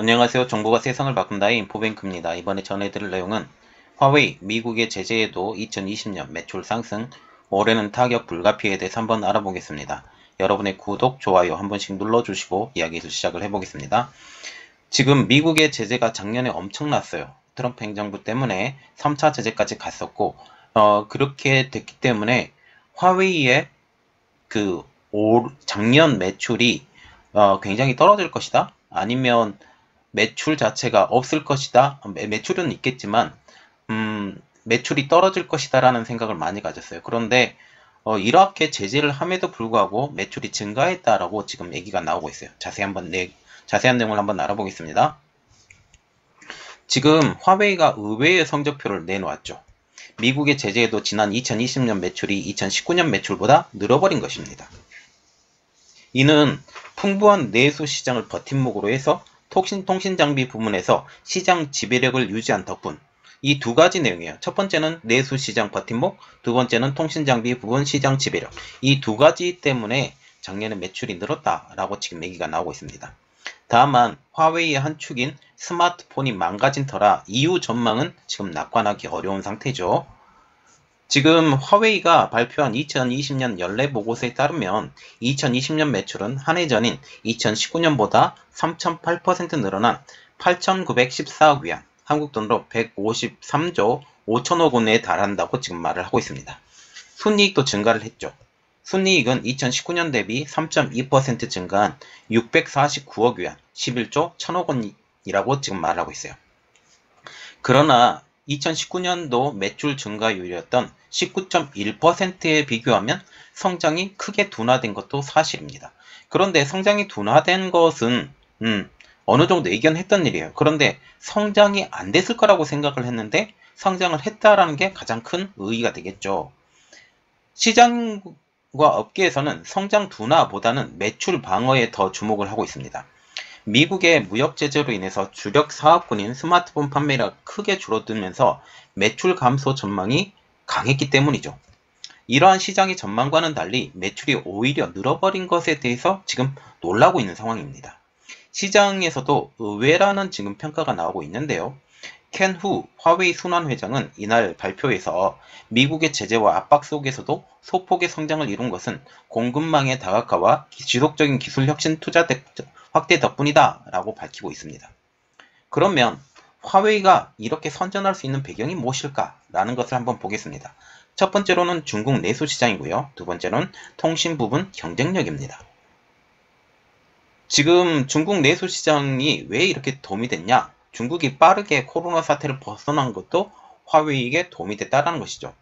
안녕하세요. 정보가 세상을 바꾼다의 인포뱅크입니다. 이번에 전해드릴 내용은 화웨이, 미국의 제재에도 2020년 매출 상승, 올해는 타격 불가피에 대해서 한번 알아보겠습니다. 여러분의 구독, 좋아요 한 번씩 눌러주시고 이야기를 시작을 해보겠습니다. 지금 미국의 제재가 작년에 엄청났어요. 트럼프 행정부 때문에 3차 제재까지 갔었고 그렇게 됐기 때문에 화웨이의 작년 매출이 굉장히 떨어질 것이다? 아니면 매출 자체가 없을 것이다. 매출은 있겠지만 매출이 떨어질 것이다 라는 생각을 많이 가졌어요. 그런데 이렇게 제재를 함에도 불구하고 매출이 증가했다라고 지금 얘기가 나오고 있어요. 자세한 내용을 한번 알아보겠습니다. 지금 화웨이가 의외의 성적표를 내놓았죠. 미국의 제재에도 지난 2020년 매출이 2019년 매출보다 늘어버린 것입니다. 이는 풍부한 내수 시장을 버팀목으로 해서 통신 장비 부문에서 시장 지배력을 유지한 덕분. 이 두 가지 내용이에요. 첫 번째는 내수 시장 버팀목, 두 번째는 통신 장비 부분 시장 지배력. 이 두 가지 때문에 작년에 매출이 늘었다라고 지금 얘기가 나오고 있습니다. 다만 화웨이의 한 축인 스마트폰이 망가진 터라 이후 전망은 지금 낙관하기 어려운 상태죠. 지금 화웨이가 발표한 2020년 연례 보고서에 따르면 2020년 매출은 한 해 전인 2019년보다 3.8% 늘어난 8,914억 위안, 한국 돈으로 153조 5천억 원에 달한다고 지금 말을 하고 있습니다. 순이익도 증가를 했죠. 순이익은 2019년 대비 3.2% 증가한 649억 위안, 11조 1천억 원이라고 지금 말하고 있어요. 그러나 2019년도 매출 증가율이었던 19.1%에 비교하면 성장이 크게 둔화된 것도 사실입니다. 그런데 성장이 둔화된 것은 어느 정도 예견했던 일이에요. 그런데 성장이 안 됐을 거라고 생각을 했는데 성장을 했다라는 게 가장 큰 의의가 되겠죠. 시장과 업계에서는 성장 둔화보다는 매출 방어에 더 주목을 하고 있습니다. 미국의 무역 제재로 인해서 주력 사업군인 스마트폰 판매가 크게 줄어들면서 매출 감소 전망이 강했기 때문이죠. 이러한 시장의 전망과는 달리 매출이 오히려 늘어버린 것에 대해서 지금 놀라고 있는 상황입니다. 시장에서도 의외라는 지금 평가가 나오고 있는데요. 켄 후 화웨이 순환 회장은 이날 발표에서 미국의 제재와 압박 속에서도 소폭의 성장을 이룬 것은 공급망의 다각화와 지속적인 기술 혁신 투자 확대 덕분이다 라고 밝히고 있습니다. 그러면 화웨이가 이렇게 선전할 수 있는 배경이 무엇일까 라는 것을 한번 보겠습니다. 첫 번째로는 중국 내수 시장이고요. 두 번째로는 통신 부분 경쟁력입니다. 지금 중국 내수 시장이 왜 이렇게 도움이 됐냐? 중국이 빠르게 코로나 사태를 벗어난 것도 화웨이에게 도움이 됐다는 것이죠.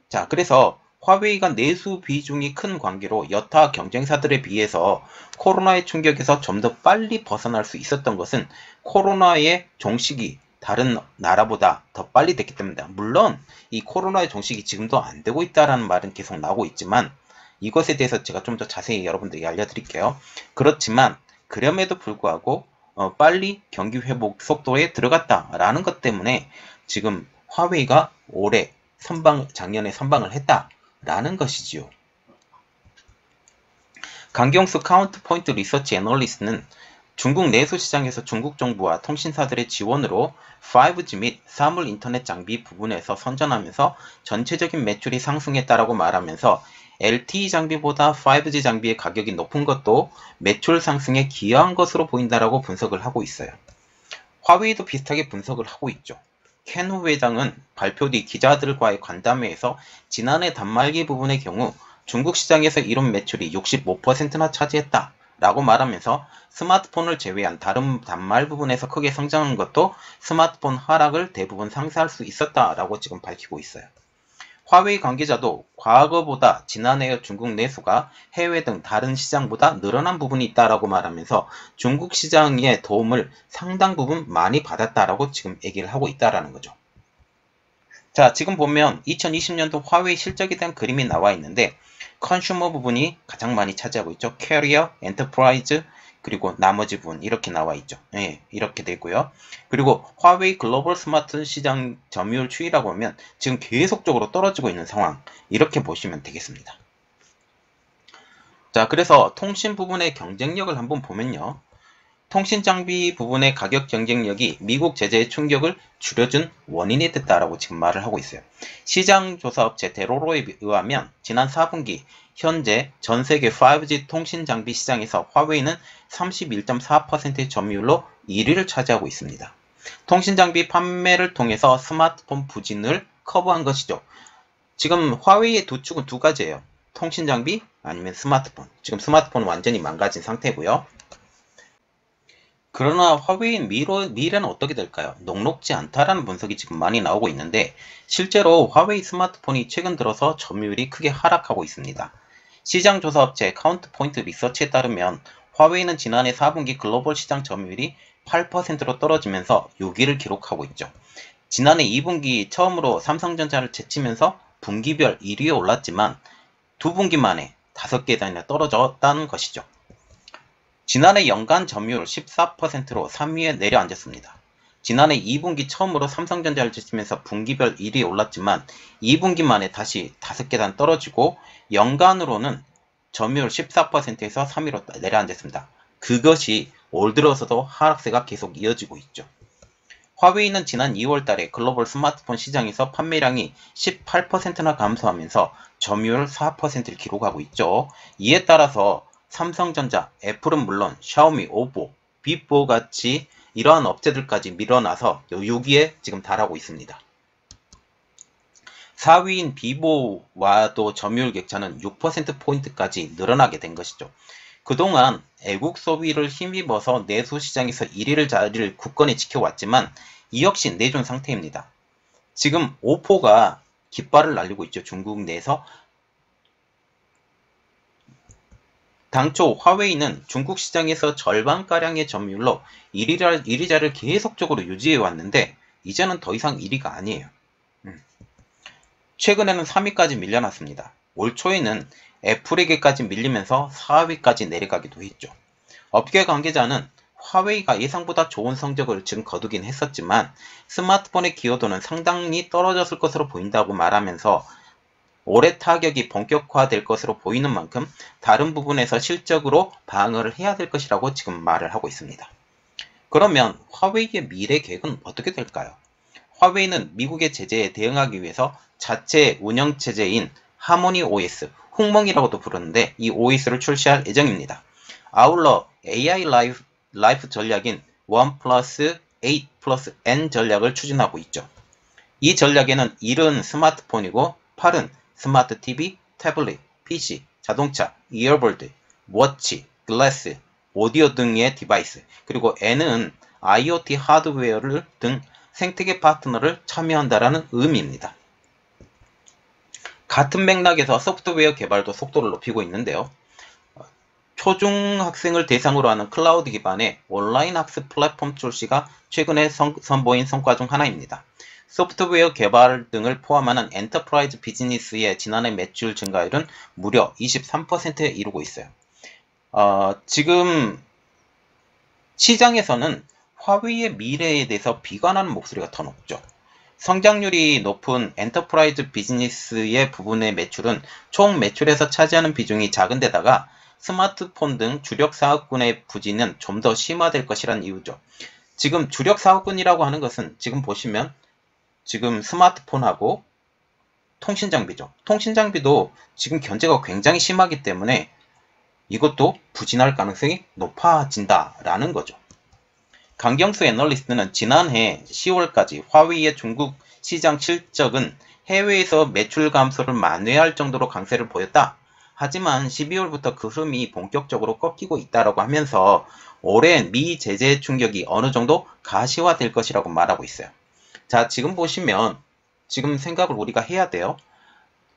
자, 그래서 화웨이가 내수 비중이 큰 관계로 여타 경쟁사들에 비해서 코로나의 충격에서 좀 더 빨리 벗어날 수 있었던 것은 코로나의 종식이 다른 나라보다 더 빨리 됐기 때문이다. 물론 이 코로나의 종식이 지금도 안 되고 있다는 말은 계속 나오고 있지만 이것에 대해서 제가 좀 더 자세히 여러분들에게 알려드릴게요. 그렇지만 그럼에도 불구하고 빨리 경기 회복 속도에 들어갔다라는 것 때문에 지금 화웨이가 올해 작년에 선방을 했다라는 것이지요. 강경수 카운트포인트 리서치 애널리스트는 중국 내수 시장에서 중국 정부와 통신사들의 지원으로 5G 및 사물 인터넷 장비 부분에서 선전하면서 전체적인 매출이 상승했다라고 말하면서 LTE 장비보다 5G 장비의 가격이 높은 것도 매출 상승에 기여한 것으로 보인다라고 분석을 하고 있어요. 화웨이도 비슷하게 분석을 하고 있죠. 켄 후 회장은 발표 뒤 기자들과의 간담회에서 지난해 단말기 부분의 경우 중국 시장에서 이룬 매출이 65%나 차지했다 라고 말하면서 스마트폰을 제외한 다른 단말 부분에서 크게 성장한 것도 스마트폰 하락을 대부분 상쇄할 수 있었다 라고 지금 밝히고 있어요. 화웨이 관계자도 과거보다 지난해 중국 내수가 해외 등 다른 시장보다 늘어난 부분이 있다라고 말하면서 중국 시장의 도움을 상당 부분 많이 받았다라고 지금 얘기를 하고 있다라는 거죠. 자, 지금 보면 2020년도 화웨이 실적에 대한 그림이 나와 있는데 컨슈머 부분이 가장 많이 차지하고 있죠. 캐리어, 엔터프라이즈, 그리고 나머지 부분 이렇게 나와 있죠. 예, 이렇게 되고요. 그리고 화웨이 글로벌 스마트 시장 점유율 추이라고 하면 지금 계속적으로 떨어지고 있는 상황 이렇게 보시면 되겠습니다. 자, 그래서 통신 부분의 경쟁력을 한번 보면요. 통신 장비 부분의 가격 경쟁력이 미국 제재의 충격을 줄여준 원인이 됐다라고 지금 말을 하고 있어요. 시장 조사업체 데로로에 의하면 지난 4분기 현재 전 세계 5G 통신 장비 시장에서 화웨이는 31.4%의 점유율로 1위를 차지하고 있습니다. 통신 장비 판매를 통해서 스마트폰 부진을 커버한 것이죠. 지금 화웨이의 두 축은 두 가지예요. 통신 장비 아니면 스마트폰. 지금 스마트폰은 완전히 망가진 상태고요. 그러나 화웨이의 미래는 어떻게 될까요? 녹록지 않다라는 분석이 지금 많이 나오고 있는데 실제로 화웨이 스마트폰이 최근 들어서 점유율이 크게 하락하고 있습니다. 시장 조사업체 카운트포인트 리서치에 따르면 화웨이는 지난해 4분기 글로벌 시장 점유율이 8%로 떨어지면서 6위를 기록하고 있죠. 지난해 2분기 처음으로 삼성전자를 제치면서 분기별 1위에 올랐지만 두 분기 만에 5개 단위나 떨어졌다는 것이죠. 지난해 연간 점유율 14%로 3위에 내려앉았습니다. 지난해 2분기 처음으로 삼성전자를 제치면서 분기별 1위에 올랐지만 2분기 만에 다시 5개 단 떨어지고 연간으로는 점유율 14%에서 3위로 내려앉았습니다. 그것이 올 들어서도 하락세가 계속 이어지고 있죠. 화웨이는 지난 2월 달에 글로벌 스마트폰 시장에서 판매량이 18%나 감소하면서 점유율 4%를 기록하고 있죠. 이에 따라서 삼성전자, 애플은 물론 샤오미, 오보, 비보 같이 이러한 업체들까지 밀어나서 6위에 지금 달하고 있습니다. 4위인 비보와도 점유율 격차는 6%포인트까지 늘어나게 된 것이죠. 그동안 애국 소비를 힘입어서 내수 시장에서 1위를 자리를 굳건히 지켜왔지만 이 역시 내준 상태입니다. 지금 오포가 깃발을 날리고 있죠. 중국 내에서. 당초 화웨이는 중국 시장에서 절반가량의 점유율로 1위 자리를 계속적으로 유지해 왔는데 이제는 더 이상 1위가 아니에요. 최근에는 3위까지 밀려났습니다. 올 초에는 애플에게까지 밀리면서 4위까지 내려가기도 했죠. 업계 관계자는 화웨이가 예상보다 좋은 성적을 지금 거두긴 했었지만 스마트폰의 기여도는 상당히 떨어졌을 것으로 보인다고 말하면서 올해 타격이 본격화될 것으로 보이는 만큼 다른 부분에서 실적으로 방어를 해야 될 것이라고 지금 말을 하고 있습니다. 그러면 화웨이의 미래 계획은 어떻게 될까요? 화웨이는 미국의 제재에 대응하기 위해서 자체 운영체제인 하모니 OS, 홍몽이라고도 부르는데 이 OS를 출시할 예정입니다. 아울러 AI 라이프 전략인 1+8 플러스 N 전략을 추진하고 있죠. 이 전략에는 1은 스마트폰이고 8은 스마트 TV, 태블릿, PC, 자동차, 이어버드, 워치, 글래스, 오디오 등의 디바이스, 그리고 N은 IoT 하드웨어를 등 생태계 파트너를 참여한다라는 의미입니다. 같은 맥락에서 소프트웨어 개발도 속도를 높이고 있는데요. 초중학생을 대상으로 하는 클라우드 기반의 온라인 학습 플랫폼 출시가 최근에 선보인 성과 중 하나입니다. 소프트웨어 개발 등을 포함하는 엔터프라이즈 비즈니스의 지난해 매출 증가율은 무려 23%에 이르고 있어요. 지금 시장에서는 화웨이의 미래에 대해서 비관하는 목소리가 더 높죠. 성장률이 높은 엔터프라이즈 비즈니스의 부분의 매출은 총 매출에서 차지하는 비중이 작은 데다가 스마트폰 등 주력 사업군의 부진은 좀 더 심화될 것이란 이유죠. 지금 주력 사업군이라고 하는 것은 지금 보시면 지금 스마트폰하고 통신장비죠. 통신장비도 지금 견제가 굉장히 심하기 때문에 이것도 부진할 가능성이 높아진다라는 거죠. 강경수 애널리스트는 지난해 10월까지 화웨이의 중국 시장 실적은 해외에서 매출 감소를 만회할 정도로 강세를 보였다. 하지만 12월부터 그 흐름이 본격적으로 꺾이고 있다고 하면서 올해 미 제재 충격이 어느 정도 가시화될 것이라고 말하고 있어요. 자, 지금 보시면 지금 생각을 우리가 해야 돼요.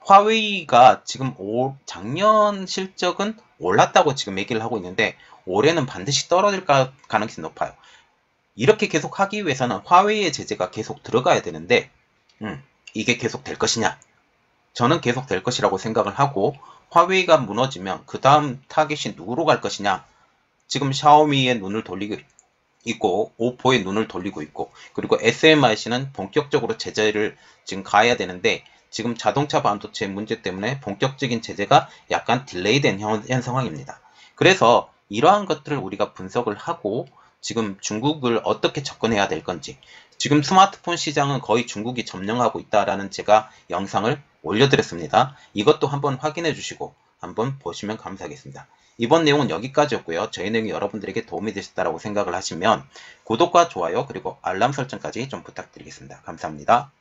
화웨이가 지금 작년 실적은 올랐다고 지금 얘기를 하고 있는데 올해는 반드시 떨어질 가능성이 높아요. 이렇게 계속 하기 위해서는 화웨이의 제재가 계속 들어가야 되는데 이게 계속 될 것이냐? 저는 계속 될 것이라고 생각을 하고 화웨이가 무너지면 그 다음 타겟이 누구로 갈 것이냐? 지금 샤오미의 눈을 돌리고 있고 오포의 눈을 돌리고 있고 그리고 SMIC는 본격적으로 제재를 지금 가야 되는데 지금 자동차 반도체 문제 때문에 본격적인 제재가 약간 딜레이된 현 상황입니다. 그래서 이러한 것들을 우리가 분석을 하고 지금 중국을 어떻게 접근해야 될 건지, 지금 스마트폰 시장은 거의 중국이 점령하고 있다라는 제가 영상을 올려드렸습니다. 이것도 한번 확인해 주시고 한번 보시면 감사하겠습니다. 이번 내용은 여기까지였고요. 저희 내용이 여러분들에게 도움이 되셨다고 생각을 하시면 구독과 좋아요 그리고 알람 설정까지 좀 부탁드리겠습니다. 감사합니다.